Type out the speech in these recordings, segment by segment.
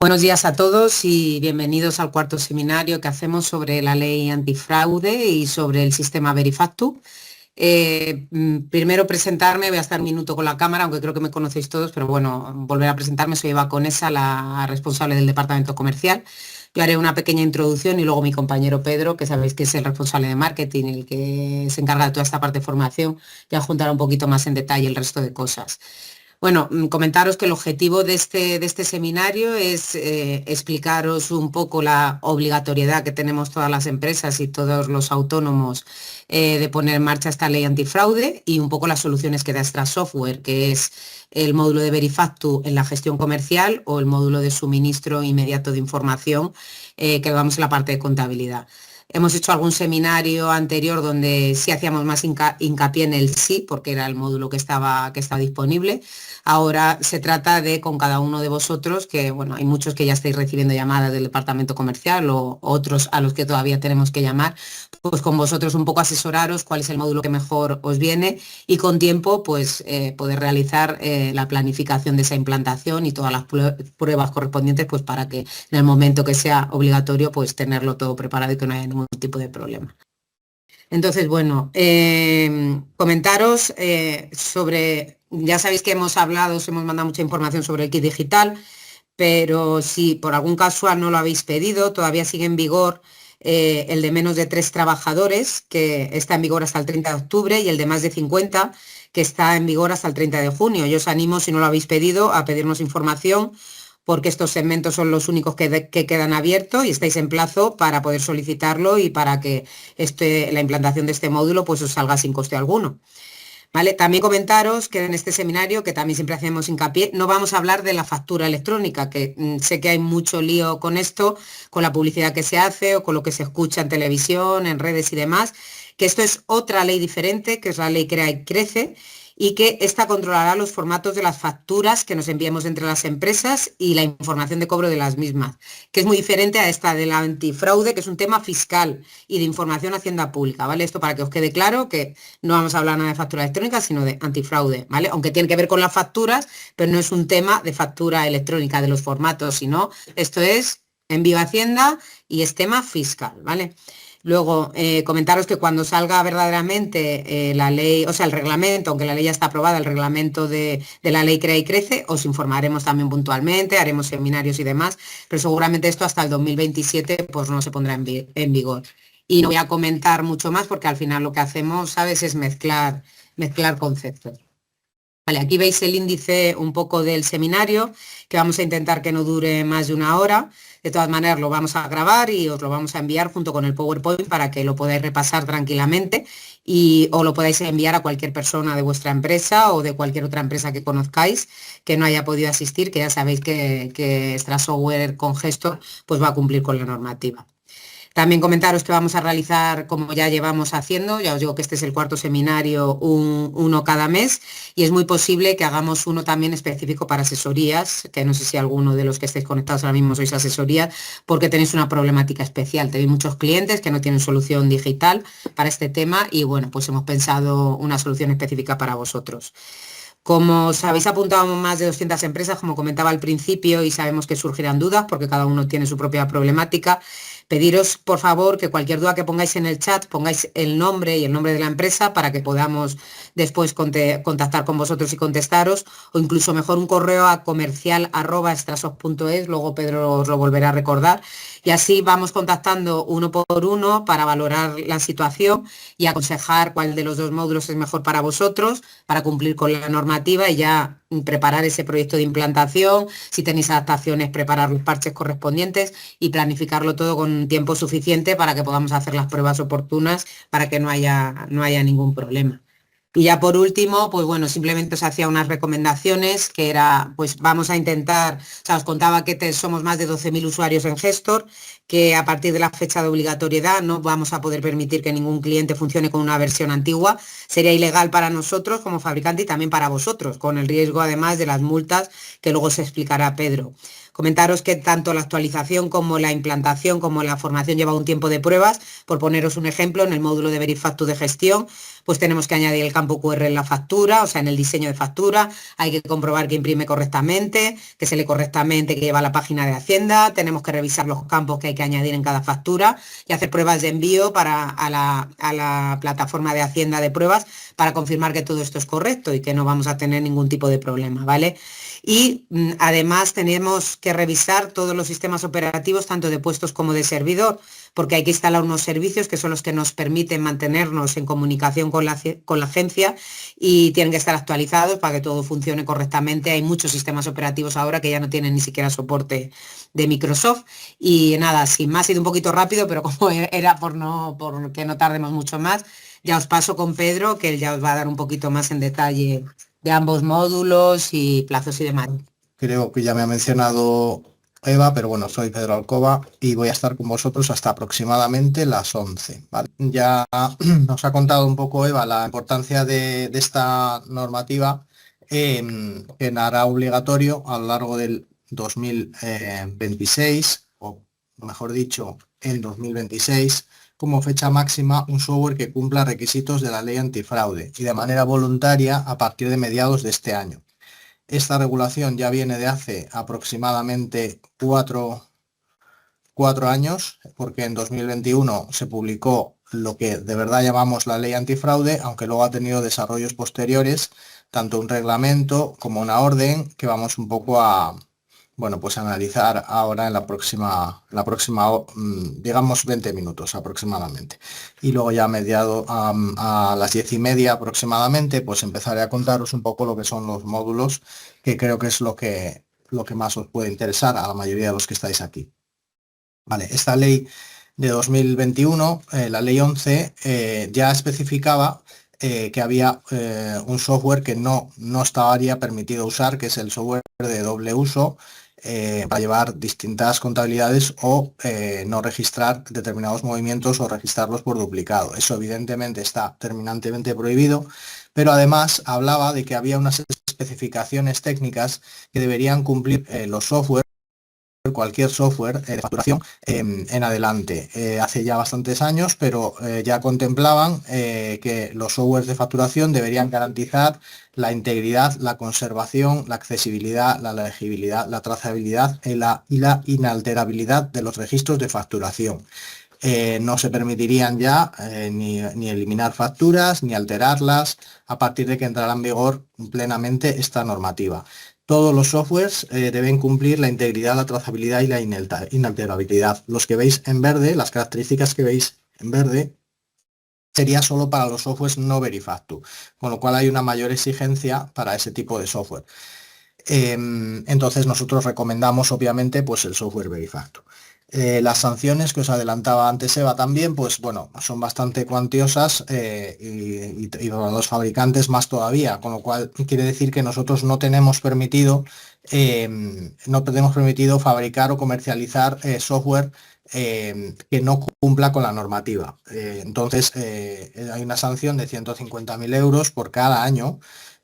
Buenos días a todos y bienvenidos al cuarto seminario que hacemos sobre la ley antifraude y sobre el sistema Verifactu. Primero presentarme, voy a estar un minuto con la cámara, aunque creo que me conocéis todos, pero bueno, volver a presentarme. Soy Eva Conesa, la responsable del departamento comercial. Yo haré una pequeña introducción y luego mi compañero Pedro, que sabéis que es el responsable de marketing, el que se encarga de toda esta parte de formación, ya juntará un poquito más en detalle el resto de cosas. Bueno, comentaros que el objetivo de este seminario es explicaros un poco la obligatoriedad que tenemos todas las empresas y todos los autónomos de poner en marcha esta ley antifraude y un poco las soluciones que da Extra Software, que es el módulo de Verifactu en la gestión comercial o el módulo de suministro inmediato de información, que vamos en la parte de contabilidad. Hemos hecho algún seminario anterior donde sí hacíamos más hincapié en el sí, porque era el módulo que estaba disponible. Ahora se trata de con cada uno de vosotros, que bueno, hay muchos que ya estáis recibiendo llamadas del departamento comercial o otros a los que todavía tenemos que llamar, pues con vosotros un poco asesoraros cuál es el módulo que mejor os viene y con tiempo pues poder realizar la planificación de esa implantación y todas las pruebas correspondientes pues para que en el momento que sea obligatorio pues tenerlo todo preparado y que no haya ningún tipo de problema. Entonces, bueno, comentaros sobre, ya sabéis que hemos hablado, os hemos mandado mucha información sobre el kit digital, pero si por algún casual no lo habéis pedido, todavía sigue en vigor el de menos de 3 trabajadores, que está en vigor hasta el 30 de octubre, y el de más de 50, que está en vigor hasta el 30 de junio. Yo os animo, si no lo habéis pedido, a pedirnos información, porque estos segmentos son los únicos que quedan abiertos y estáis en plazo para poder solicitarlo y para que la implantación de este módulo pues os salga sin coste alguno. ¿Vale? También comentaros que en este seminario, que también siempre hacemos hincapié, no vamos a hablar de la factura electrónica, que sé que hay mucho lío con esto, con la publicidad que se hace o con lo que se escucha en televisión, en redes y demás, que esto es otra ley diferente, que es la ley Crea y Crece, y que esta controlará los formatos de las facturas que nos enviemos entre las empresas y la información de cobro de las mismas, que es muy diferente a esta de la antifraude, que es un tema fiscal y de información a Hacienda Pública, ¿vale? Esto para que os quede claro que no vamos a hablar nada de factura electrónica, sino de antifraude, ¿vale? Aunque tiene que ver con las facturas, pero no es un tema de factura electrónica, de los formatos, sino esto es envío a Hacienda y es tema fiscal, ¿vale? Luego, comentaros que cuando salga verdaderamente la ley, o sea, el reglamento, aunque la ley ya está aprobada, el reglamento de la ley Crea y Crece, os informaremos también puntualmente, haremos seminarios y demás, pero seguramente esto hasta el 2027 pues no se pondrá en vigor. Y no voy a comentar mucho más porque al final lo que hacemos, ¿sabes?, es mezclar conceptos. Vale, aquí veis el índice un poco del seminario, que vamos a intentar que no dure más de 1 hora. De todas maneras, lo vamos a grabar y os lo vamos a enviar junto con el PowerPoint para que lo podáis repasar tranquilamente o lo podáis enviar a cualquier persona de vuestra empresa o de cualquier otra empresa que conozcáis que no haya podido asistir, que ya sabéis que Extra Software con Gestor pues va a cumplir con la normativa. También comentaros que vamos a realizar, como ya llevamos haciendo, ya os digo que este es el cuarto seminario, uno cada mes, y es muy posible que hagamos uno también específico para asesorías, que no sé si alguno de los que estáis conectados ahora mismo sois asesoría, porque tenéis una problemática especial. Tenéis muchos clientes que no tienen solución digital para este tema y bueno, pues hemos pensado una solución específica para vosotros. Como os habéis apuntado más de 200 empresas, como comentaba al principio, y sabemos que surgirán dudas porque cada uno tiene su propia problemática, pediros por favor que cualquier duda que pongáis en el chat pongáis el nombre y el nombre de la empresa para que podamos después contactar con vosotros y contestaros, o incluso mejor un correo a comercial@extrasoft.es, luego Pedro os lo volverá a recordar, y así vamos contactando uno por uno para valorar la situación y aconsejar cuál de los dos módulos es mejor para vosotros, para cumplir con la normativa y ya preparar ese proyecto de implantación, si tenéis adaptaciones, preparar los parches correspondientes y planificarlo todo con tiempo suficiente para que podamos hacer las pruebas oportunas para que no haya ningún problema. Y ya por último, pues bueno, simplemente os hacía unas recomendaciones que era, pues vamos a intentar, o sea, os contaba que somos más de 12.000 usuarios en Gestor, que a partir de la fecha de obligatoriedad no vamos a poder permitir que ningún cliente funcione con una versión antigua. Sería ilegal para nosotros como fabricante y también para vosotros, con el riesgo además de las multas que luego se explicará Pedro. Comentaros que tanto la actualización como la implantación como la formación lleva un tiempo de pruebas. Por poneros un ejemplo, en el módulo de Verifactu de gestión, pues tenemos que añadir el campo QR en la factura, o sea, en el diseño de factura, hay que comprobar que imprime correctamente, que se lee correctamente, que lleva a la página de Hacienda, tenemos que revisar los campos que hay que añadir en cada factura y hacer pruebas de envío a la plataforma de Hacienda de pruebas para confirmar que todo esto es correcto y que no vamos a tener ningún tipo de problema, ¿vale? Y además tenemos que revisar todos los sistemas operativos, tanto de puestos como de servidor, porque hay que instalar unos servicios que son los que nos permiten mantenernos en comunicación con la agencia y tienen que estar actualizados para que todo funcione correctamente. Hay muchos sistemas operativos ahora que ya no tienen ni siquiera soporte de Microsoft. Y nada, sin más, ha sido un poquito rápido, pero como era por que no tardemos mucho más, ya os paso con Pedro, que él ya os va a dar un poquito más en detalle de ambos módulos y plazos y demás. Creo que ya me ha mencionado Eva, pero bueno, soy Pedro Alcoba y voy a estar con vosotros hasta aproximadamente las 11, ¿vale? Ya nos ha contado un poco Eva la importancia de esta normativa que hará obligatorio a lo largo del 2026, o mejor dicho, en 2026, como fecha máxima un software que cumpla requisitos de la ley antifraude y de manera voluntaria a partir de mediados de este año. Esta regulación ya viene de hace aproximadamente cuatro años, porque en 2021 se publicó lo que de verdad llamamos la ley antifraude, aunque luego ha tenido desarrollos posteriores, tanto un reglamento como una orden, que vamos un poco a, bueno, pues a analizar ahora en la próxima, digamos 20 minutos aproximadamente. Y luego ya a las 10:30 aproximadamente, pues empezaré a contaros un poco lo que son los módulos, que creo que es lo que más os puede interesar a la mayoría de los que estáis aquí. Vale, esta ley de 2021, la ley 11, ya especificaba que había un software que no estaría permitido usar, que es el software de doble uso, para llevar distintas contabilidades o no registrar determinados movimientos o registrarlos por duplicado. Eso evidentemente está terminantemente prohibido, pero además hablaba de que había unas especificaciones técnicas que deberían cumplir los software, cualquier software de facturación en adelante. Hace ya bastantes años, pero ya contemplaban que los softwares de facturación deberían garantizar la integridad, la conservación, la accesibilidad, la legibilidad, la trazabilidad y la inalterabilidad de los registros de facturación. No se permitirían ya ni eliminar facturas ni alterarlas a partir de que entrara en vigor plenamente esta normativa. Todos los softwares deben cumplir la integridad, la trazabilidad y la inalterabilidad. Los que veis en verde, las características que veis en verde, sería solo para los softwares no Verifactu, con lo cual hay una mayor exigencia para ese tipo de software. Entonces nosotros recomendamos obviamente pues el software Verifactu. Las sanciones que os adelantaba antes Eva también, pues bueno, son bastante cuantiosas y para los fabricantes más todavía, con lo cual quiere decir que nosotros no tenemos permitido fabricar o comercializar software que no cumpla con la normativa. Entonces hay una sanción de 150.000 euros por cada año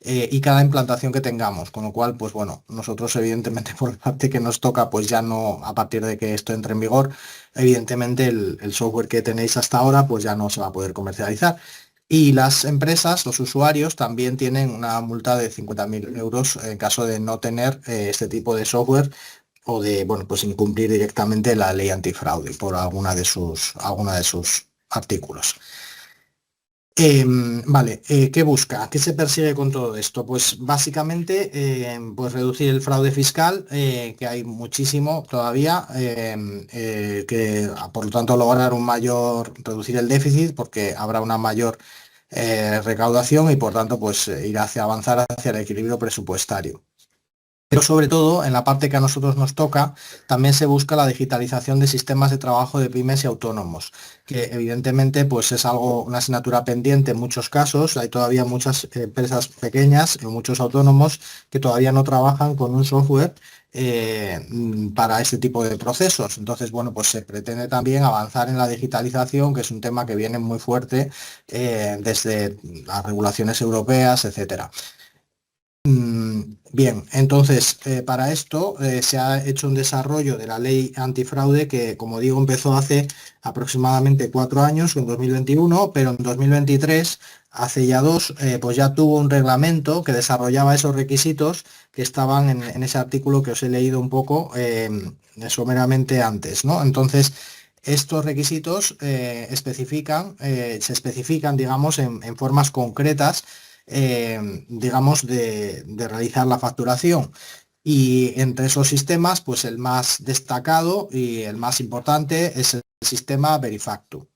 y cada implantación que tengamos, con lo cual, pues bueno, nosotros evidentemente por la parte que nos toca, pues ya no, a partir de que esto entre en vigor, evidentemente el software que tenéis hasta ahora, pues ya no se va a poder comercializar. Y las empresas, los usuarios, también tienen una multa de 50.000 euros en caso de no tener este tipo de software o de, bueno, pues incumplir directamente la ley antifraude por alguna de sus artículos. Vale, ¿qué busca? ¿Qué se persigue con todo esto? Pues básicamente pues reducir el fraude fiscal, que hay muchísimo todavía, que por lo tanto lograr reducir el déficit porque habrá una mayor recaudación y por tanto pues ir hacia avanzar hacia el equilibrio presupuestario. Pero sobre todo, en la parte que a nosotros nos toca, también se busca la digitalización de sistemas de trabajo de pymes y autónomos, que evidentemente pues es una asignatura pendiente en muchos casos. Hay todavía muchas empresas pequeñas y muchos autónomos que todavía no trabajan con un software para este tipo de procesos. Entonces, bueno, pues se pretende también avanzar en la digitalización, que es un tema que viene muy fuerte desde las regulaciones europeas, etcétera. Bien, entonces para esto se ha hecho un desarrollo de la ley antifraude que, como digo, empezó hace aproximadamente 4 años, en 2021, pero en 2023, hace ya dos, pues ya tuvo un reglamento que desarrollaba esos requisitos que estaban en ese artículo que os he leído un poco someramente antes, ¿no? Entonces, estos requisitos se especifican, digamos, en formas concretas digamos, de realizar la facturación. Y entre esos sistemas, pues el más destacado y el más importante es el sistema Verifactu.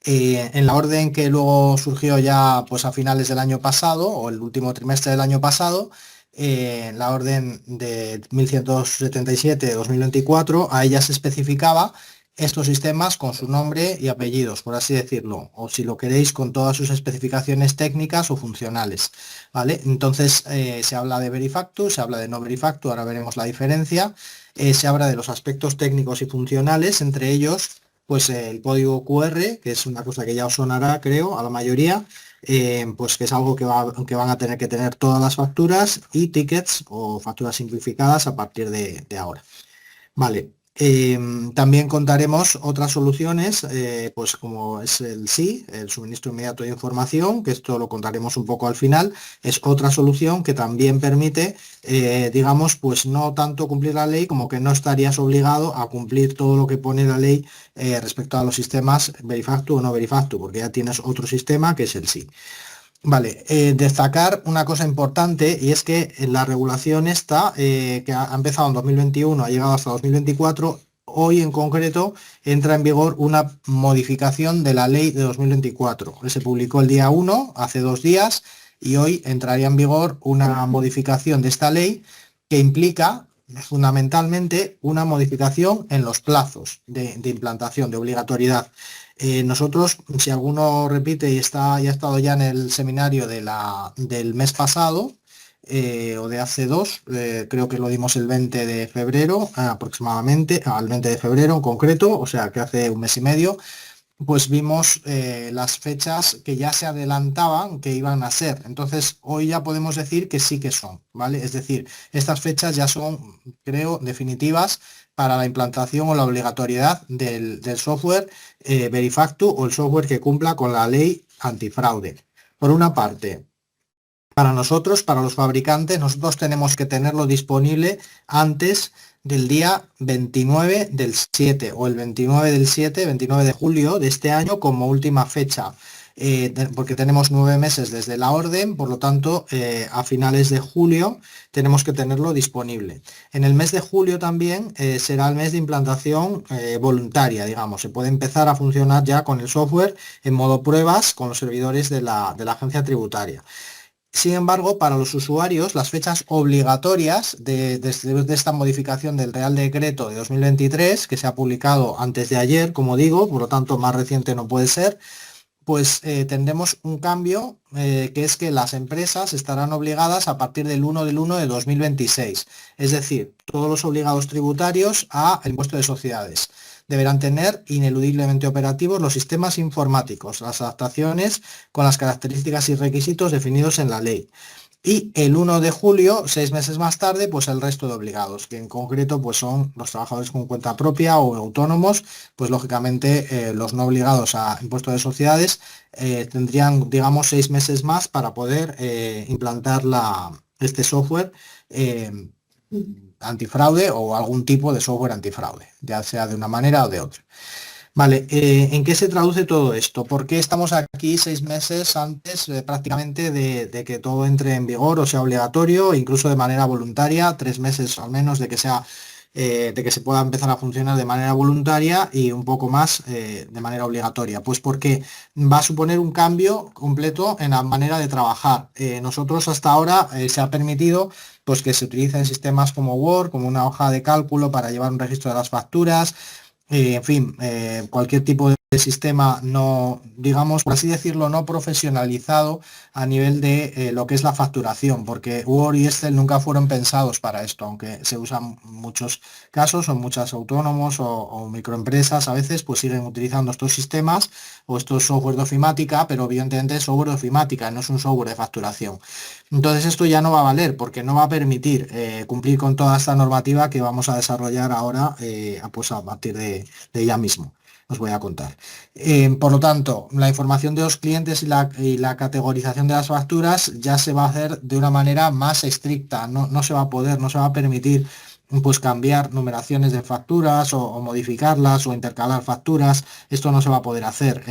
En la orden que luego surgió ya pues a finales del año pasado o el último trimestre del año pasado, la orden de 1177 de 2024, a ella se especificaba estos sistemas con su nombre y apellidos, por así decirlo, o si lo queréis con todas sus especificaciones técnicas o funcionales, ¿vale? Entonces se habla de Verifactu, se habla de no Verifactu, ahora veremos la diferencia, se habla de los aspectos técnicos y funcionales, entre ellos pues el código QR, que es una cosa que ya os sonará, creo, a la mayoría, pues que es algo que van a tener que tener todas las facturas y tickets o facturas simplificadas a partir de ahora. Vale. También contaremos otras soluciones, pues como es el SI, el suministro inmediato de información, que esto lo contaremos un poco al final, es otra solución que también permite, digamos, pues no tanto cumplir la ley como que no estarías obligado a cumplir todo lo que pone la ley respecto a los sistemas Verifactu o no Verifactu, porque ya tienes otro sistema que es el SI. Vale, destacar una cosa importante y es que la regulación esta, que ha empezado en 2021, ha llegado hasta 2024, hoy en concreto entra en vigor una modificación de la ley de 2024, que se publicó el día 1, hace 2 días, y hoy entraría en vigor una modificación de esta ley que implica fundamentalmente una modificación en los plazos de implantación, de obligatoriedad. Nosotros, si alguno repite y ya ha estado ya en el seminario del mes pasado, o de hace dos, creo que lo dimos el 20 de febrero aproximadamente, al 20 de febrero en concreto, o sea que hace un mes y medio, pues vimos las fechas que ya se adelantaban que iban a ser. Entonces, hoy ya podemos decir que sí que son, ¿vale? Es decir, estas fechas ya son, creo, definitivas para la implantación o la obligatoriedad del software Verifactu o el software que cumpla con la ley antifraude. Por una parte, para nosotros, para los fabricantes, nosotros tenemos que tenerlo disponible antes del día 29 del 7 o el 29 del 7, 29 de julio de este año como última fecha. Porque tenemos 9 meses desde la orden, por lo tanto, a finales de julio tenemos que tenerlo disponible. En el mes de julio también será el mes de implantación voluntaria, digamos. Se puede empezar a funcionar ya con el software en modo pruebas con los servidores de la agencia tributaria. Sin embargo, para los usuarios, las fechas obligatorias de esta modificación del Real Decreto de 2023, que se ha publicado antes de ayer, como digo, por lo tanto más reciente no puede ser, pues tendremos un cambio que es que las empresas estarán obligadas a partir del 1 del 1 de 2026. Es decir, todos los obligados tributarios al impuesto de sociedades deberán tener ineludiblemente operativos los sistemas informáticos, las adaptaciones con las características y requisitos definidos en la ley. Y el 1 de julio, 6 meses más tarde, pues el resto de obligados, que en concreto pues son los trabajadores con cuenta propia o autónomos, pues lógicamente los no obligados a impuesto de sociedades tendrían, digamos, 6 meses más para poder implantar este software antifraude o algún tipo de software antifraude, ya sea de una manera o de otra. Vale, ¿en qué se traduce todo esto? ¿Por qué estamos aquí 6 meses antes prácticamente de que todo entre en vigor o sea obligatorio, incluso de manera voluntaria, 3 meses al menos de que sea, de que se pueda empezar a funcionar de manera voluntaria y un poco más de manera obligatoria? Pues porque va a suponer un cambio completo en la manera de trabajar. Nosotros hasta ahora se ha permitido pues que se utilicen sistemas como Word, como una hoja de cálculo para llevar un registro de las facturas, en fin, cualquier tipo de sistema no, digamos, por así decirlo, no profesionalizado a nivel de lo que es la facturación, porque Word y Excel nunca fueron pensados para esto, aunque se usan en muchos casos o muchos autónomos o microempresas a veces pues siguen utilizando estos sistemas o estos software de ofimática, pero evidentemente es software de ofimática, no es un software de facturación. Entonces esto ya no va a valer porque no va a permitir cumplir con toda esta normativa que vamos a desarrollar ahora pues a partir de ya mismo. Os voy a contar. Por lo tanto, la información de los clientes y la categorización de las facturas ya se va a hacer de una manera más estricta. No, no se va a poder, no se va a permitir pues cambiar numeraciones de facturas o modificarlas o intercalar facturas. Esto no se va a poder hacer.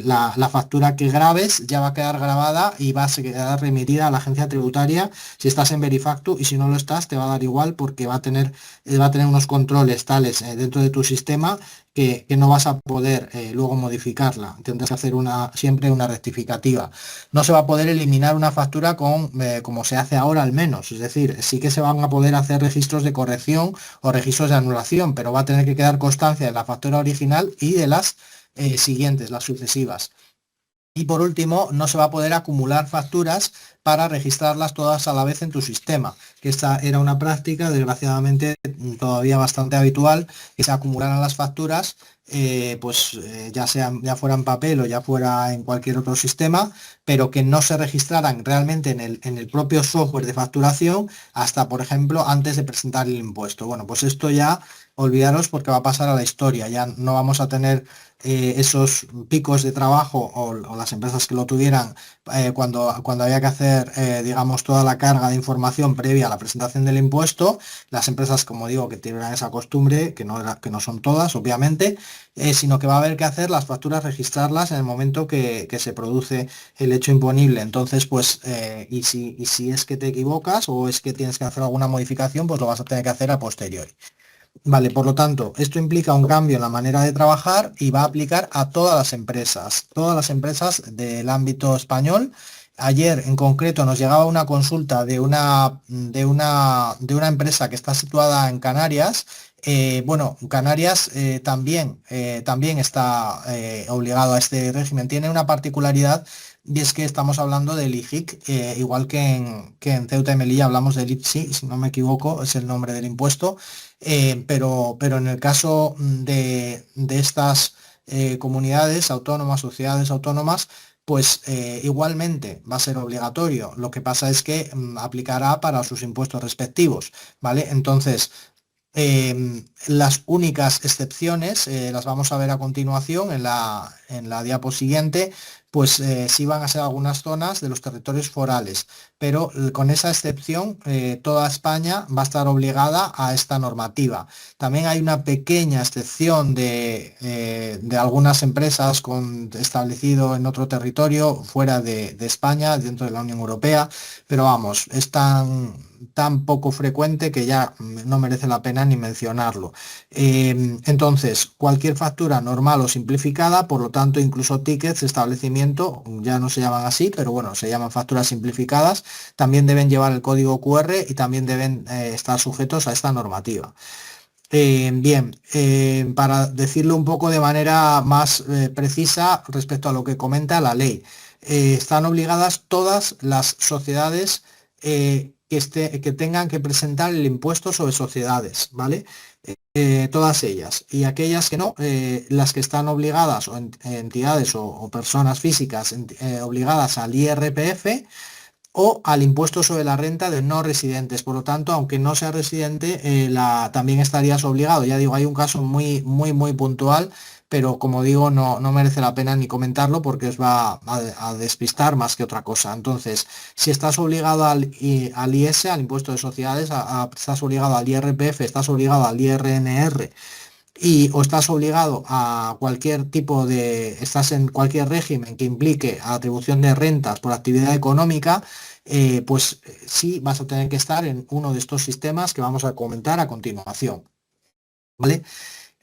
La factura que grabes ya va a quedar grabada y va a quedar remitida a la agencia tributaria si estás en Verifactu, y si no lo estás te va a dar igual porque va a tener unos controles tales dentro de tu sistema que no vas a poder luego modificarla. Tendrás que hacer siempre una rectificativa. No se va a poder eliminar una factura como se hace ahora al menos. Es decir, sí que se van a poder hacer registros de corrección o registros de anulación, pero va a tener que quedar constancia de la factura original y de las siguientes, las sucesivas. Y por último, no se va a poder acumular facturas para registrarlas todas a la vez en tu sistema, que esta era una práctica, desgraciadamente, todavía bastante habitual, que se acumularan las facturas, ya fuera en papel o ya fuera en cualquier otro sistema, pero que no se registraran realmente en el propio software de facturación hasta, por ejemplo, antes de presentar el impuesto. Bueno, pues esto ya olvidaros porque va a pasar a la historia, ya no vamos a tener esos picos de trabajo o las empresas que lo tuvieran cuando había que hacer, digamos, toda la carga de información previa a la presentación del impuesto. Las empresas, como digo, que tienen esa costumbre, que no son todas, obviamente, sino que va a haber que hacer las facturas, registrarlas en el momento que se produce el hecho imponible. Entonces, pues, y si es que te equivocas o es que tienes que hacer alguna modificación, pues lo vas a tener que hacer a posteriori. Vale, por lo tanto, esto implica un cambio en la manera de trabajar y va a aplicar a todas las empresas del ámbito español. Ayer en concreto nos llegaba una consulta de una empresa que está situada en Canarias. Bueno, Canarias también está obligado a este régimen. Tiene una particularidad y es que estamos hablando del IGIC, igual que en Ceuta y Melilla hablamos del IPSI, si no me equivoco, es el nombre del impuesto. Pero en el caso de estas comunidades autónomas, sociedades autónomas, pues igualmente va a ser obligatorio. Lo que pasa es que aplicará para sus impuestos respectivos, ¿vale? Entonces, las únicas excepciones las vamos a ver a continuación en la diapo siguiente, pues sí van a ser algunas zonas de los territorios forales, pero con esa excepción toda España va a estar obligada a esta normativa. También hay una pequeña excepción de algunas empresas establecido en otro territorio fuera de España, dentro de la Unión Europea, pero vamos, es tan poco frecuente que ya no merece la pena ni mencionarlo. Entonces, cualquier factura normal o simplificada, por lo tanto, incluso tickets de establecimiento, ya no se llaman así, pero bueno, se llaman facturas simplificadas, también deben llevar el código QR y también deben estar sujetos a esta normativa. Bien, para decirlo un poco de manera más precisa respecto a lo que comenta la ley, están obligadas todas las sociedades que tengan que presentar el impuesto sobre sociedades, ¿vale? Todas ellas. Y aquellas que no, las que están obligadas, o entidades o personas físicas obligadas al IRPF o al impuesto sobre la renta de no residentes. Por lo tanto, aunque no sea residente, también estarías obligado. Ya digo, hay un caso muy, muy, muy puntual, pero como digo, no merece la pena ni comentarlo porque os va a despistar más que otra cosa. Entonces, si estás obligado al IS, al impuesto de sociedades, estás obligado al IRPF, estás obligado al IRNR, o estás obligado a estás en cualquier régimen que implique atribución de rentas por actividad económica, pues sí vas a tener que estar en uno de estos sistemas que vamos a comentar a continuación, ¿vale?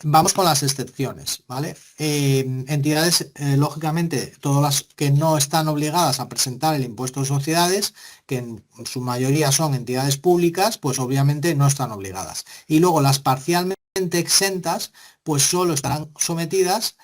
Vamos con las excepciones, ¿vale? Entidades, lógicamente, todas las que no están obligadas a presentar el impuesto de sociedades, que en su mayoría son entidades públicas, pues obviamente no están obligadas. Y luego las parcialmente exentas, pues solo estarán sometidas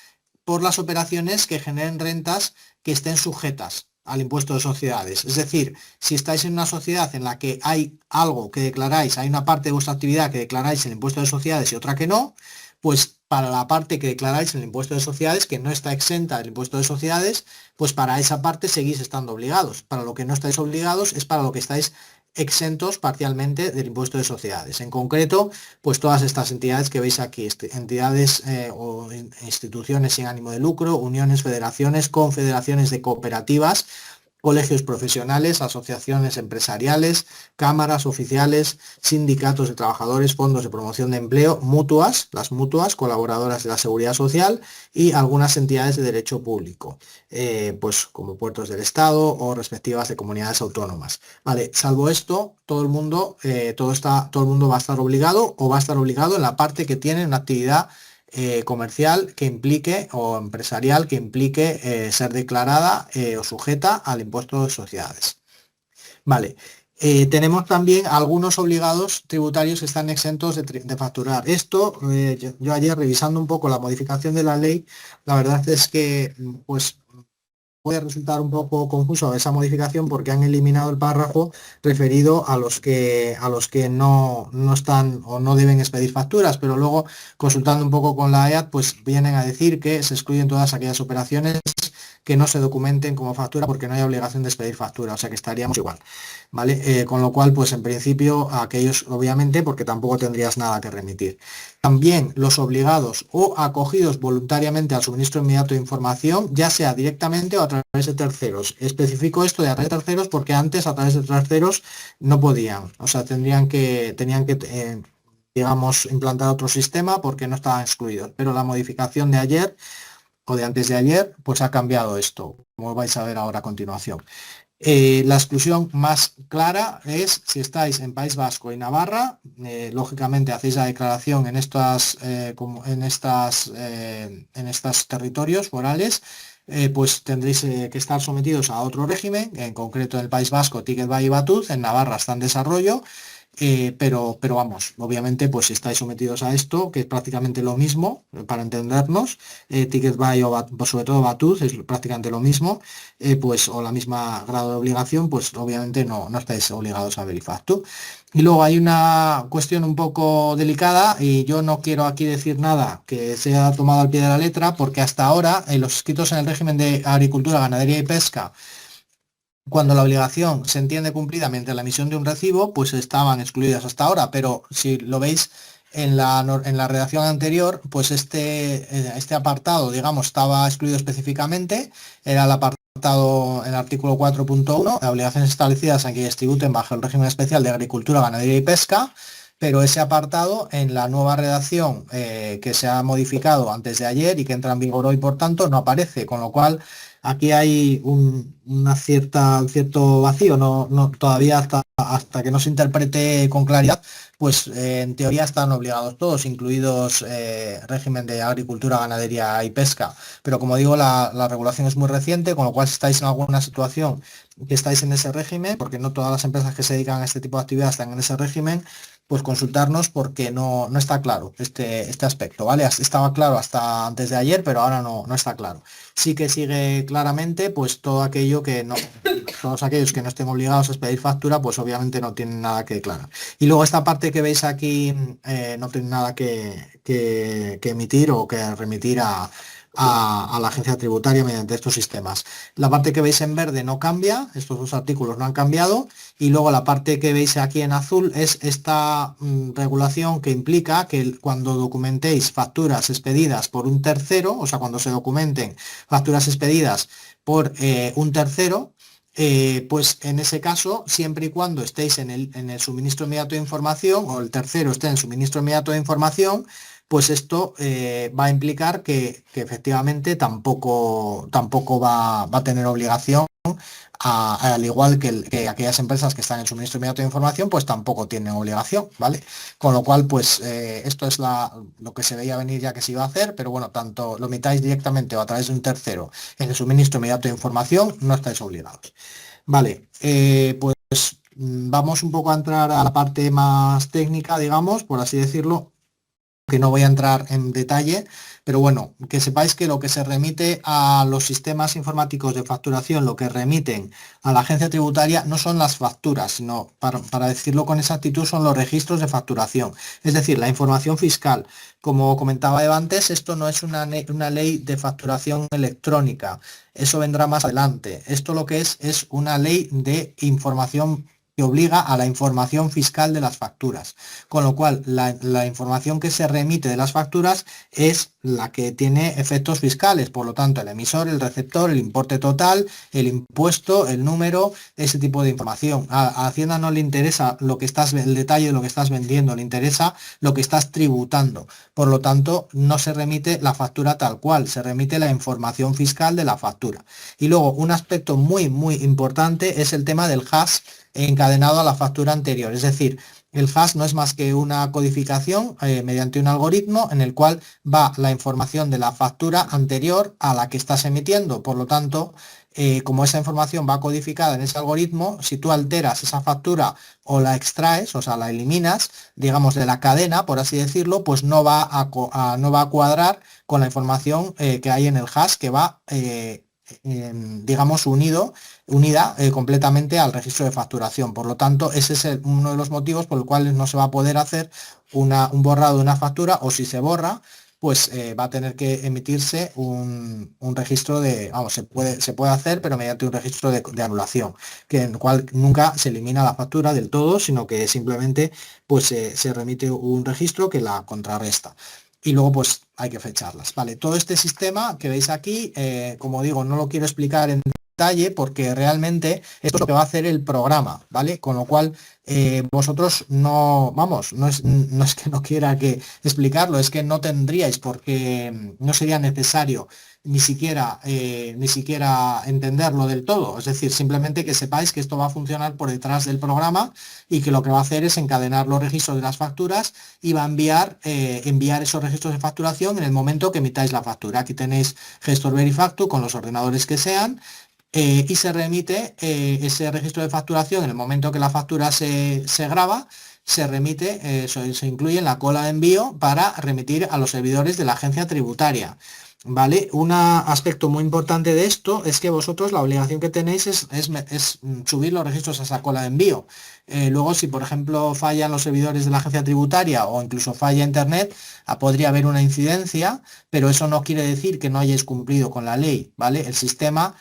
por las operaciones que generen rentas que estén sujetas al impuesto de sociedades. Es decir, si estáis en una sociedad en la que hay algo que declaráis, hay una parte de vuestra actividad que declaráis el impuesto de sociedades y otra que no, pues para la parte que declaráis el impuesto de sociedades, que no está exenta del impuesto de sociedades, pues para esa parte seguís estando obligados. Para lo que no estáis obligados es para lo que estáis exentos parcialmente del impuesto de sociedades. En concreto, pues todas estas entidades que veis aquí, entidades o instituciones sin ánimo de lucro, uniones, federaciones, confederaciones de cooperativas, colegios profesionales, asociaciones empresariales, cámaras oficiales, sindicatos de trabajadores, fondos de promoción de empleo, mutuas, las mutuas, colaboradoras de la seguridad social y algunas entidades de derecho público, pues como puertos del Estado o respectivas de comunidades autónomas. Vale, salvo esto, todo el mundo, todo el mundo va a estar obligado o va a estar obligado en la parte que tiene una actividad comercial que implique o empresarial que implique ser declarada o sujeta al impuesto de sociedades. Vale. Tenemos también algunos obligados tributarios que están exentos de facturar. Esto, yo ayer revisando un poco la modificación de la ley, la verdad es que pues puede resultar un poco confuso esa modificación porque han eliminado el párrafo referido a los que no están o no deben expedir facturas, pero luego consultando un poco con la EAT, pues vienen a decir que se excluyen todas aquellas operaciones que no se documenten como factura porque no hay obligación de expedir factura, o sea que estaríamos igual, ¿vale? Con lo cual, pues en principio aquellos obviamente porque tampoco tendrías nada que remitir. También los obligados o acogidos voluntariamente al suministro inmediato de información, ya sea directamente o a través de terceros. Especifico esto de a través de terceros porque antes a través de terceros no podían, o sea, tenían que digamos, implantar otro sistema porque no estaban excluidos. Pero la modificación de ayer o de antes de ayer, pues ha cambiado esto, como vais a ver ahora a continuación. La exclusión más clara es si estáis en País Vasco y Navarra, lógicamente hacéis la declaración en estos territorios forales, pues tendréis que estar sometidos a otro régimen, en concreto en el País Vasco, Ticket Buy y Batuz, en Navarra está en desarrollo, pero vamos, obviamente pues si estáis sometidos a esto, que es prácticamente lo mismo, para entendernos, Ticket Buy sobre todo Batuz es prácticamente lo mismo, pues o la misma grado de obligación, pues obviamente no estáis obligados a Verifactu. Y luego hay una cuestión un poco delicada y yo no quiero aquí decir nada que sea tomado al pie de la letra porque hasta ahora los inscritos en el régimen de agricultura, ganadería y pesca, cuando la obligación se entiende cumplida mediante la emisión de un recibo, pues estaban excluidas hasta ahora, pero si lo veis en la redacción anterior, pues este apartado, digamos, estaba excluido específicamente, era el apartado, el artículo 4.1, obligaciones establecidas a que tributen bajo el régimen especial de agricultura, ganadería y pesca, pero ese apartado en la nueva redacción que se ha modificado antes de ayer y que entra en vigor hoy, por tanto, no aparece, con lo cual aquí hay un cierto vacío, todavía hasta que no se interprete con claridad, pues en teoría están obligados todos, incluidos régimen de agricultura, ganadería y pesca. Pero como digo, la regulación es muy reciente, con lo cual si estáis en alguna situación que estáis en ese régimen, porque no todas las empresas que se dedican a este tipo de actividad están en ese régimen, pues consultarnos porque no está claro este aspecto, ¿vale? Estaba claro hasta antes de ayer, pero ahora no está claro. Sí que sigue claramente, pues todo aquello que no, todos aquellos que no estén obligados a expedir factura, pues obviamente no tienen nada que declarar. Y luego esta parte que veis aquí no tiene nada que emitir o que remitir a la agencia tributaria mediante estos sistemas. La parte que veis en verde no cambia, estos dos artículos no han cambiado, y luego la parte que veis aquí en azul es esta regulación que implica que cuando documentéis facturas expedidas por un tercero, o sea, cuando se documenten facturas expedidas por un tercero, pues en ese caso, siempre y cuando estéis en el suministro inmediato de información o el tercero esté en el suministro inmediato de información, pues esto va a implicar que efectivamente tampoco va a tener obligación, al igual que aquellas empresas que están en suministro inmediato de información, pues tampoco tienen obligación, ¿vale? Con lo cual, pues esto es lo que se veía venir ya que se iba a hacer, pero bueno, tanto lo emitáis directamente o a través de un tercero en el suministro inmediato de información, no estáis obligados. Vale, pues vamos un poco a entrar a la parte más técnica, digamos, por así decirlo, que no voy a entrar en detalle, pero bueno, que sepáis que lo que se remite a los sistemas informáticos de facturación, lo que remiten a la agencia tributaria no son las facturas, sino, para decirlo con exactitud, son los registros de facturación, es decir, la información fiscal. Como comentaba Eva antes, esto no es una ley de facturación electrónica, eso vendrá más adelante. Esto lo que es una ley de información que obliga a la información fiscal de las facturas, con lo cual la información que se remite de las facturas es la que tiene efectos fiscales, por lo tanto el emisor, el receptor, el importe total, el impuesto, el número, ese tipo de información. A Hacienda no le interesa el detalle de lo que estás vendiendo, le interesa lo que estás tributando, por lo tanto no se remite la factura tal cual, se remite la información fiscal de la factura. Y luego un aspecto muy importante es el tema del hash encadenado a la factura anterior, es decir, el hash no es más que una codificación mediante un algoritmo en el cual va la información de la factura anterior a la que estás emitiendo. Por lo tanto, como esa información va codificada en ese algoritmo, si tú alteras esa factura o la extraes, o sea, la eliminas, digamos, de la cadena, por así decirlo, pues no va a cuadrar con la información que hay en el hash que va digamos, unida completamente al registro de facturación. Por lo tanto, ese es uno de los motivos por los cuales no se va a poder hacer un borrado de una factura, o si se borra, pues va a tener que emitirse un registro de, vamos, se puede hacer, pero mediante un registro de anulación, en el cual nunca se elimina la factura del todo, sino que simplemente pues se remite un registro que la contrarresta. Y luego pues hay que fecharlas. Vale, todo este sistema que veis aquí, como digo, no lo quiero explicar en detalle porque realmente esto es lo que va a hacer el programa, ¿vale? Con lo cual vosotros no, vamos, no es que no quiera explicarlo, es que no tendríais porque no sería necesario ni siquiera entenderlo del todo. Es decir, simplemente que sepáis que esto va a funcionar por detrás del programa y que lo que va a hacer es encadenar los registros de las facturas y va a enviar esos registros de facturación en el momento que emitáis la factura. Aquí tenéis Gestor Verifactu con los ordenadores que sean. Y se remite ese registro de facturación en el momento que la factura se graba, se remite, se incluye en la cola de envío para remitir a los servidores de la agencia tributaria. ¿Vale? Un aspecto muy importante de esto es que vosotros la obligación que tenéis es subir los registros a esa cola de envío. Luego, si por ejemplo fallan los servidores de la agencia tributaria o incluso falla internet, podría haber una incidencia, pero eso no quiere decir que no hayáis cumplido con la ley, ¿vale? El sistema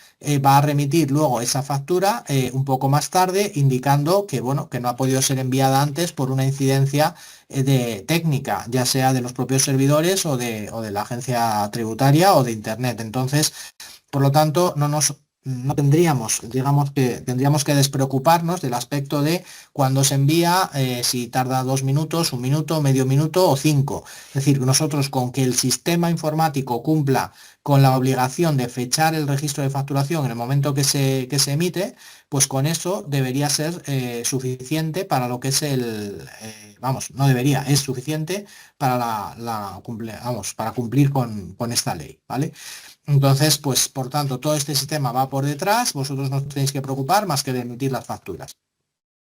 va a remitir luego esa factura un poco más tarde, indicando que, bueno, que no ha podido ser enviada antes por una incidencia de técnica, ya sea de los propios servidores o de la agencia tributaria o de internet. Entonces, por lo tanto, no tendríamos, digamos que tendríamos que despreocuparnos del aspecto de cuando se envía, si tarda 2 minutos, 1 minuto, medio minuto o 5. Es decir, nosotros con que el sistema informático cumpla con la obligación de fechar el registro de facturación en el momento que se emite, pues con eso debería ser suficiente para lo que es vamos, no debería, es suficiente para para cumplir con esta ley, ¿vale? Entonces, pues por tanto, todo este sistema va por detrás, vosotros no os tenéis que preocupar más que de emitir las facturas.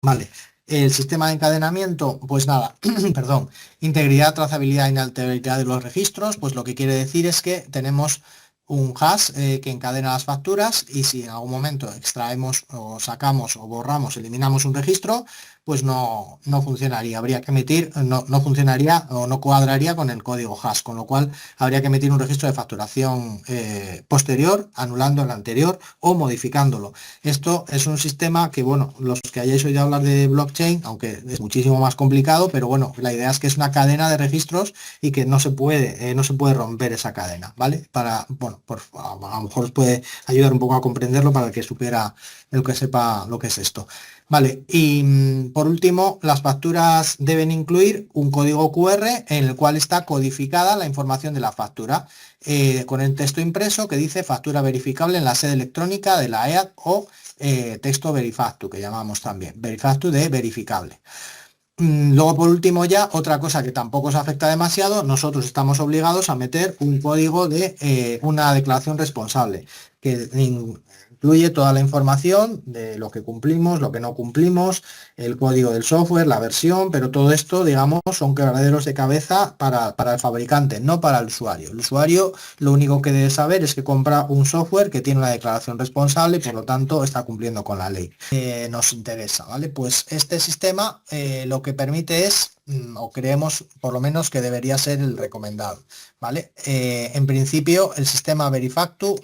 Vale, el sistema de encadenamiento, pues nada, perdón, integridad, trazabilidad e inalterabilidad de los registros, pues lo que quiere decir es que tenemos un hash que encadena las facturas y si en algún momento extraemos o sacamos o borramos, eliminamos un registro, pues no funcionaría, habría que emitir, no funcionaría o no cuadraría con el código hash, con lo cual habría que emitir un registro de facturación posterior, anulando el anterior o modificándolo. Esto es un sistema que, bueno, los que hayáis oído hablar de blockchain, aunque es muchísimo más complicado, pero bueno, la idea es que es una cadena de registros y que no se puede romper esa cadena, ¿vale? Bueno, a lo mejor os puede ayudar un poco a comprenderlo para el que sepa lo que es esto. Vale, y por último, las facturas deben incluir un código QR en el cual está codificada la información de la factura, con el texto impreso que dice factura verificable en la sede electrónica de la EAT o texto Verifactu, que llamamos también, Verifactu de verificable. Luego, por último, ya otra cosa que tampoco os afecta demasiado, nosotros estamos obligados a meter un código de una declaración responsable, que incluye toda la información de lo que cumplimos, lo que no cumplimos, el código del software, la versión, pero todo esto, digamos, son quebraderos de cabeza para el fabricante, no para el usuario. El usuario lo único que debe saber es que compra un software que tiene una declaración responsable y por lo tanto está cumpliendo con la ley. Nos interesa, ¿vale? Pues este sistema lo que permite es, o creemos por lo menos que debería ser el recomendado, ¿vale? En principio el sistema Verifactu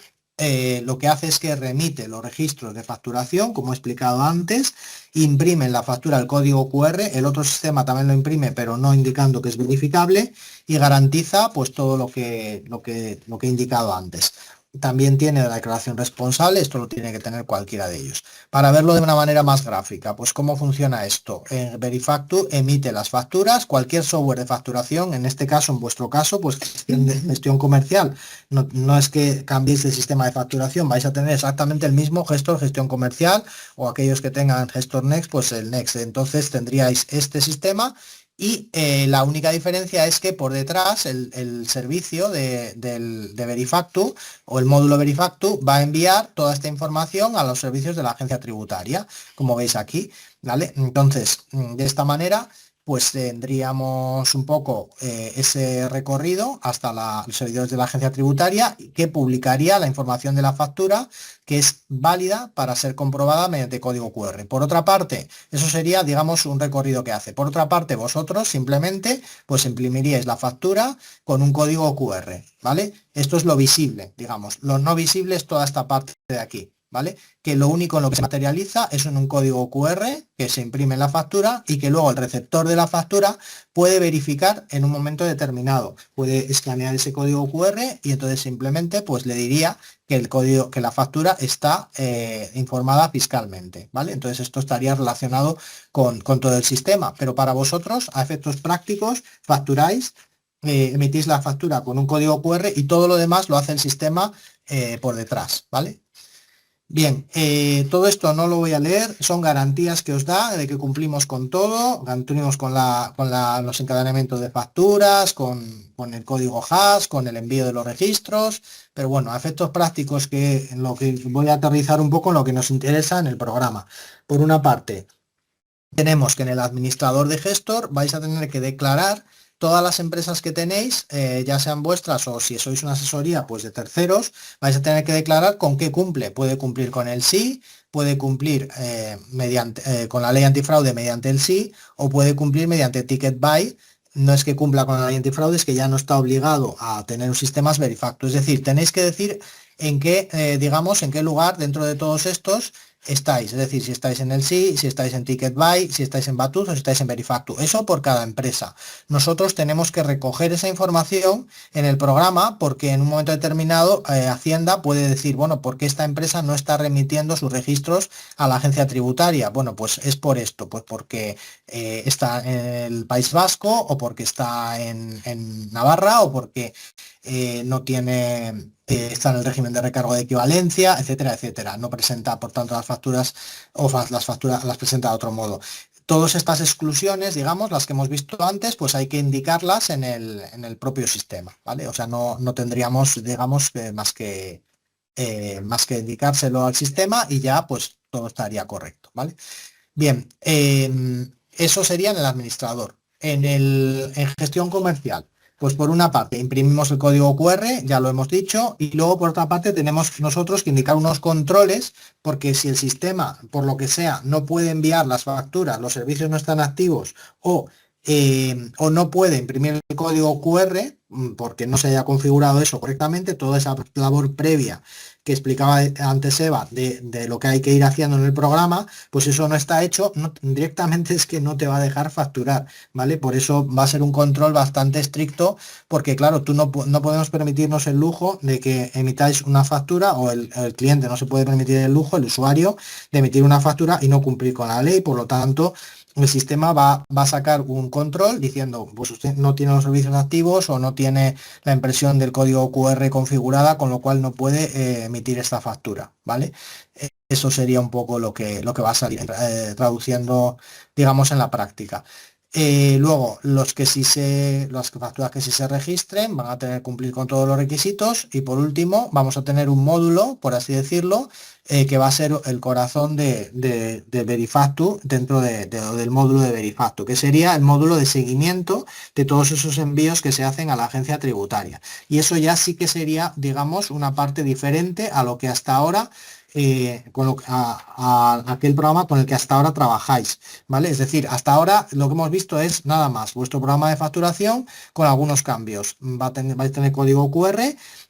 lo que hace es que remite los registros de facturación, como he explicado antes, imprime en la factura el código QR, el otro sistema también lo imprime, pero no indicando que es verificable, y garantiza pues todo lo que he indicado antes. También tiene la declaración responsable, esto lo tiene que tener cualquiera de ellos. Para verlo de una manera más gráfica, pues ¿cómo funciona esto? Verifactu emite las facturas, cualquier software de facturación, en este caso, en vuestro caso, pues gestión comercial. No es que cambiéis el sistema de facturación, vais a tener exactamente el mismo gestor, gestión comercial, o aquellos que tengan gestor Next, pues el Next. Entonces tendríais este sistema. Y la única diferencia es que por detrás el servicio de Verifactu o el módulo Verifactu va a enviar toda esta información a los servicios de la agencia tributaria, como veis aquí, ¿vale? Entonces, de esta manera, pues tendríamos un poco ese recorrido hasta los servidores de la agencia tributaria que publicaría la información de la factura que es válida para ser comprobada mediante código QR. Por otra parte, eso sería, digamos, un recorrido que hace. Por otra parte, vosotros simplemente pues imprimiríais la factura con un código QR, ¿vale? Esto es lo visible, digamos. Lo no visible es toda esta parte de aquí, ¿vale? Que lo único en lo que se materializa es en un código QR que se imprime en la factura y que luego el receptor de la factura puede verificar en un momento determinado. Puede escanear ese código QR y entonces simplemente pues le diría que el código, que la factura está informada fiscalmente, ¿vale? Entonces esto estaría relacionado con todo el sistema, pero para vosotros, a efectos prácticos, facturáis, emitís la factura con un código QR y todo lo demás lo hace el sistema por detrás, ¿vale? Bien, todo esto no lo voy a leer, son garantías que os da de que cumplimos con todo, cumplimos con los encadenamientos de facturas, con el código hash, con el envío de los registros, pero bueno, a efectos prácticos que en lo que voy a aterrizar un poco en lo que nos interesa en el programa. Por una parte, tenemos que en el administrador de gestor vais a tener que declarar todas las empresas que tenéis, ya sean vuestras o si sois una asesoría pues de terceros, vais a tener que declarar con qué cumple. Puede cumplir con el sí, puede cumplir con la ley antifraude mediante el sí o puede cumplir mediante ticket buy. No es que cumpla con la ley antifraude, es que ya no está obligado a tener un sistema Verifactu. Es decir, tenéis que decir en qué, digamos, en qué lugar dentro de todos estos estáis, es decir, si estáis en el sí, si estáis en Ticket Buy, si estáis en Batuz o si estáis en Verifactu. Eso por cada empresa. Nosotros tenemos que recoger esa información en el programa porque en un momento determinado Hacienda puede decir, bueno, ¿por qué esta empresa no está remitiendo sus registros a la agencia tributaria? Bueno, pues es por esto, pues porque está en el País Vasco o porque está en Navarra o porque no tiene, está en el régimen de recargo de equivalencia, etcétera, etcétera. No presenta, por tanto, las facturas o las facturas las presenta de otro modo. Todas estas exclusiones, digamos, las que hemos visto antes, pues hay que indicarlas en el propio sistema, ¿vale? O sea, no tendríamos, digamos, más que indicárselo al sistema y ya, pues, todo estaría correcto, ¿vale? Bien, eso sería en el administrador. En gestión comercial, pues por una parte imprimimos el código QR, ya lo hemos dicho, y luego por otra parte tenemos nosotros que indicar unos controles, porque si el sistema, por lo que sea, no puede enviar las facturas, los servicios no están activos o no puede imprimir el código QR porque no se haya configurado eso correctamente, toda esa labor previa que explicaba antes Eva de lo que hay que ir haciendo en el programa, pues eso no está hecho, directamente es que no te va a dejar facturar, ¿vale? Por eso va a ser un control bastante estricto, porque claro, no podemos permitirnos el lujo de que emitáis una factura, o el cliente no se puede permitir el lujo, el usuario, de emitir una factura y no cumplir con la ley, por lo tanto, el sistema va a sacar un control diciendo, pues usted no tiene los servicios activos o no tiene la impresión del código QR configurada, con lo cual no puede emitir esta factura, ¿vale? Eso sería un poco lo que va a salir, traduciendo, digamos, en la práctica. Luego, las facturas que sí se registren van a tener que cumplir con todos los requisitos. Y por último, vamos a tener un módulo, por así decirlo, que va a ser el corazón de Verifactu dentro del módulo de Verifactu, que sería el módulo de seguimiento de todos esos envíos que se hacen a la agencia tributaria. Y eso ya sí que sería, digamos, una parte diferente a lo que hasta ahora a aquel programa con el que hasta ahora trabajáis, ¿vale? Es decir, hasta ahora lo que hemos visto es nada más vuestro programa de facturación con algunos cambios. Vais a tener código QR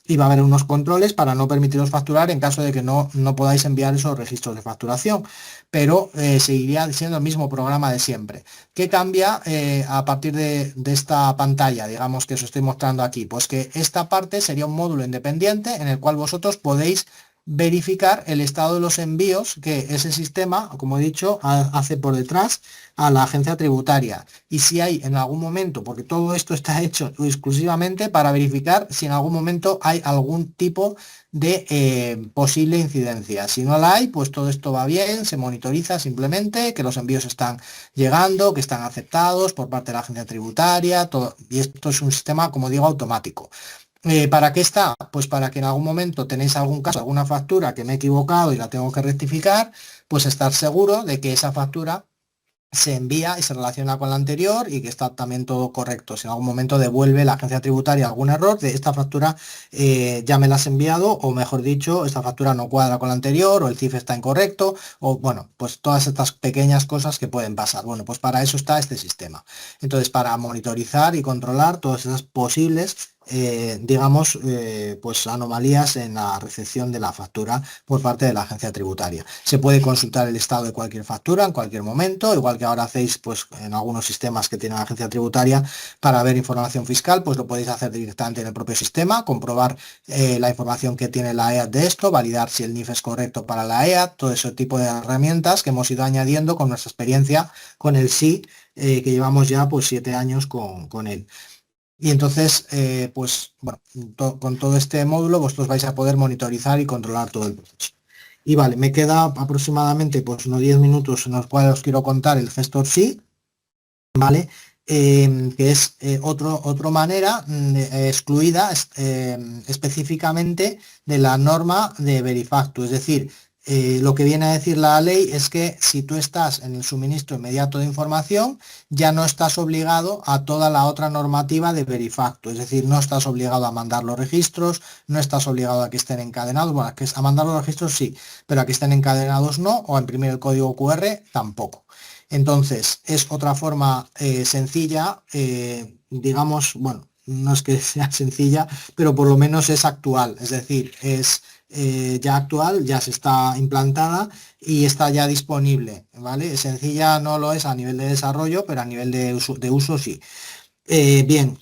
y va a haber unos controles para no permitiros facturar en caso de que no podáis enviar esos registros de facturación, pero seguiría siendo el mismo programa de siempre. ¿Qué cambia a partir de esta pantalla, digamos, que os estoy mostrando aquí? Pues que esta parte sería un módulo independiente en el cual vosotros podéis verificar el estado de los envíos que ese sistema, como he dicho, hace por detrás a la agencia tributaria. Y si hay en algún momento, porque todo esto está hecho exclusivamente para verificar si en algún momento hay algún tipo de posible incidencia. Si no la hay, pues todo esto va bien, se monitoriza simplemente que los envíos están llegando, que están aceptados por parte de la agencia tributaria, todo, y esto es un sistema, como digo, automático. ¿Para qué está? Pues para que en algún momento tenéis algún caso, alguna factura que me he equivocado y la tengo que rectificar, pues estar seguro de que esa factura se envía y se relaciona con la anterior y que está también todo correcto. Si en algún momento devuelve la agencia tributaria algún error de esta factura, ya me la has enviado, o mejor dicho, esta factura no cuadra con la anterior, o el CIF está incorrecto, o bueno, pues todas estas pequeñas cosas que pueden pasar. Bueno, pues para eso está este sistema. Entonces, para monitorizar y controlar todas esas posibles digamos, pues anomalías en la recepción de la factura por parte de la agencia tributaria. Se puede consultar el estado de cualquier factura en cualquier momento, igual que ahora hacéis pues en algunos sistemas que tiene la agencia tributaria para ver información fiscal, pues lo podéis hacer directamente en el propio sistema, comprobar la información que tiene la EAT de esto, validar si el NIF es correcto para la EAT, todo ese tipo de herramientas que hemos ido añadiendo con nuestra experiencia con el SI, que llevamos ya pues 7 años con él. Y entonces, pues bueno, con todo este módulo vosotros vais a poder monitorizar y controlar todo el proceso. Y vale, me queda aproximadamente pues unos 10 minutos en los cuales os quiero contar el gestor sí, ¿vale? Que es otra manera excluida específicamente de la norma de Verifactu. Es decir, lo que viene a decir la ley es que si tú estás en el suministro inmediato de información, ya no estás obligado a toda la otra normativa de Verifactu. Es decir, no estás obligado a mandar los registros, no estás obligado a que estén encadenados. Bueno, a mandar los registros sí, pero a que estén encadenados no, o a imprimir el código QR tampoco. Entonces, es otra forma sencilla, digamos, bueno, no es que sea sencilla, pero por lo menos es actual, es decir, es ya actual, ya se está implantada y está ya disponible, ¿vale? Sencilla no lo es a nivel de desarrollo, pero a nivel de uso sí. Bien,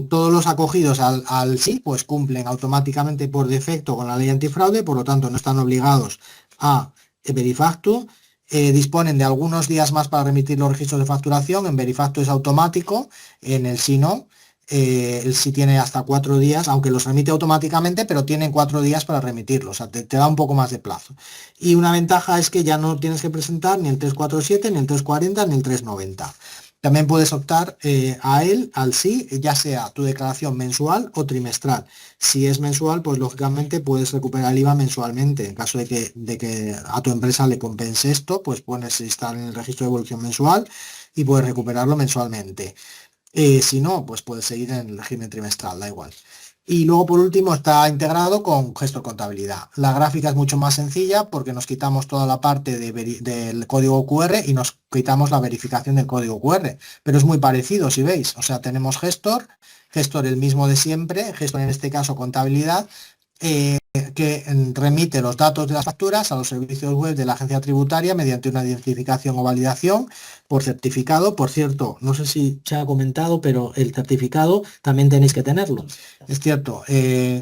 todos los acogidos al sí, pues cumplen automáticamente por defecto con la ley antifraude, por lo tanto no están obligados a Verifactu. Disponen de algunos días más para remitir los registros de facturación. En Verifactu es automático, en el sí no. El sí tiene hasta 4 días, aunque los remite automáticamente, pero tienen 4 días para remitirlos, o sea, te da un poco más de plazo. Y una ventaja es que ya no tienes que presentar ni el 347, ni el 340, ni el 390. También puedes optar a él, al sí, ya sea tu declaración mensual o trimestral. Si es mensual, pues lógicamente puedes recuperar el IVA mensualmente. En caso de que a tu empresa le compense esto, pues pones estar en el registro de evolución mensual y puedes recuperarlo mensualmente. Si no, pues puedes seguir en el régimen trimestral, da igual. Y luego por último está integrado con gestor contabilidad. La gráfica es mucho más sencilla porque nos quitamos toda la parte del código QR y nos quitamos la verificación del código QR. Pero es muy parecido, si veis. O sea, tenemos gestor el mismo de siempre, gestor en este caso contabilidad, que remite los datos de las facturas a los servicios web de la agencia tributaria mediante una identificación o validación por certificado. Por cierto, no sé si se ha comentado, pero el certificado también tenéis que tenerlo. Es cierto.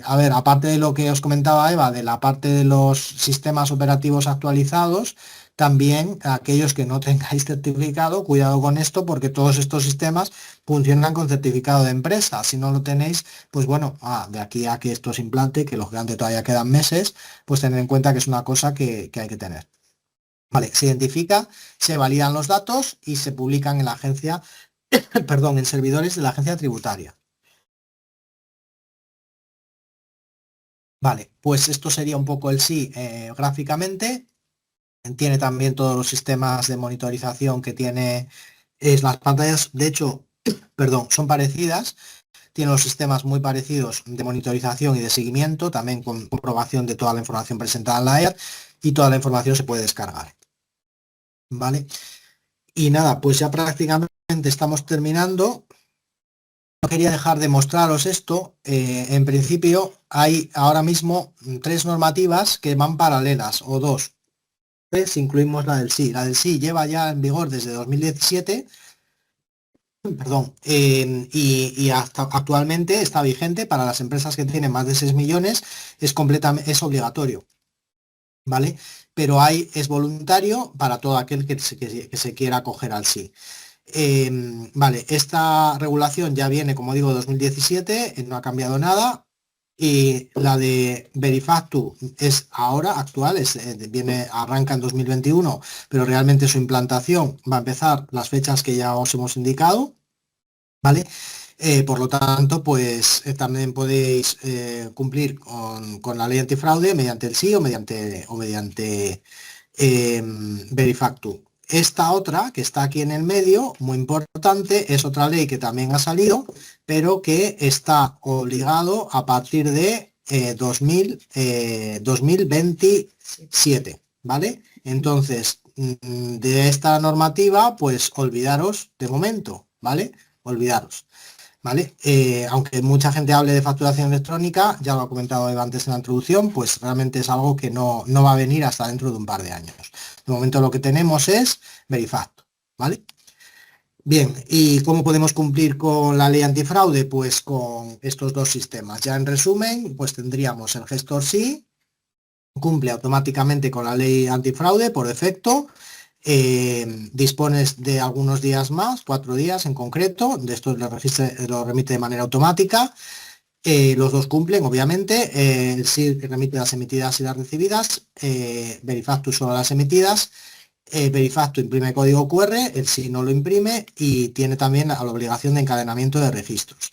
A ver, aparte de lo que os comentaba Eva, de la parte de los sistemas operativos actualizados, también aquellos que no tengáis certificado, cuidado con esto, porque todos estos sistemas funcionan con certificado de empresa. Si no lo tenéis, pues bueno, de aquí a que esto se implante, que lógicamente todavía quedan meses, pues tener en cuenta que es una cosa que hay que tener. Vale, se identifica, se validan los datos y se publican en la agencia perdón, en servidores de la agencia tributaria. Vale, pues esto sería un poco el sí gráficamente. Tiene también todos los sistemas de monitorización que tiene las pantallas. De hecho, perdón, son parecidas. Tiene los sistemas muy parecidos de monitorización y de seguimiento, también con comprobación de toda la información presentada en la EAT y toda la información se puede descargar. ¿Vale? Y nada, pues ya prácticamente estamos terminando. No quería dejar de mostraros esto. En principio hay ahora mismo 3 normativas que van paralelas, o 2. Si incluimos la del sí. La del sí lleva ya en vigor desde 2017, perdón, y hasta actualmente está vigente para las empresas que tienen más de 6 millones, es obligatorio, ¿vale? Pero es voluntario para todo aquel que se quiera acoger al sí. Vale, esta regulación ya viene, como digo, de 2017, no ha cambiado nada. Y la de Verifactu es ahora actual, arranca en 2021, pero realmente su implantación va a empezar las fechas que ya os hemos indicado, ¿vale? Por lo tanto, pues también podéis cumplir con la ley antifraude mediante el sí o mediante Verifactu. Esta otra, que está aquí en el medio, muy importante, es otra ley que también ha salido, pero que está obligado a partir de 2027, ¿vale? Entonces, de esta normativa, pues olvidaros de momento, ¿vale? Olvidaros. ¿Vale? Aunque mucha gente hable de facturación electrónica, ya lo ha comentado Eva antes en la introducción, pues realmente es algo que no va a venir hasta dentro de un par de años. De momento lo que tenemos es Verifactu, ¿vale? Bien, ¿y cómo podemos cumplir con la ley antifraude? Pues con estos dos sistemas. Ya en resumen, pues tendríamos el gestor sí, cumple automáticamente con la ley antifraude por defecto. Dispones de algunos días más, 4 días en concreto, de estos lo remite de manera automática. Los dos cumplen, obviamente. El sí remite las emitidas y las recibidas, Verifactu solo las emitidas. Verifactu imprime código QR, el sí no lo imprime y tiene también la obligación de encadenamiento de registros.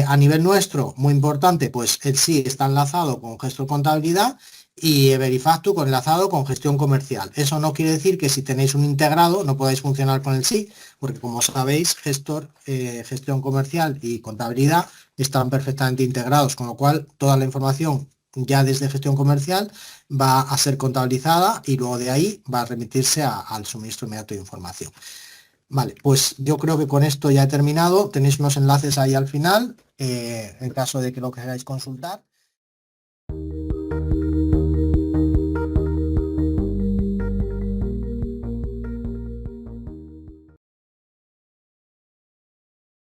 A nivel nuestro, muy importante, pues el sí está enlazado con gestor contabilidad y Verifactu enlazado con gestión comercial. Eso no quiere decir que si tenéis un integrado no podáis funcionar con el sí, porque como sabéis, gestión comercial y contabilidad están perfectamente integrados, con lo cual toda la información ya desde gestión comercial va a ser contabilizada y luego de ahí va a remitirse al suministro inmediato de información. Vale, pues yo creo que con esto ya he terminado. Tenéis unos enlaces ahí al final, en caso de que lo queráis consultar.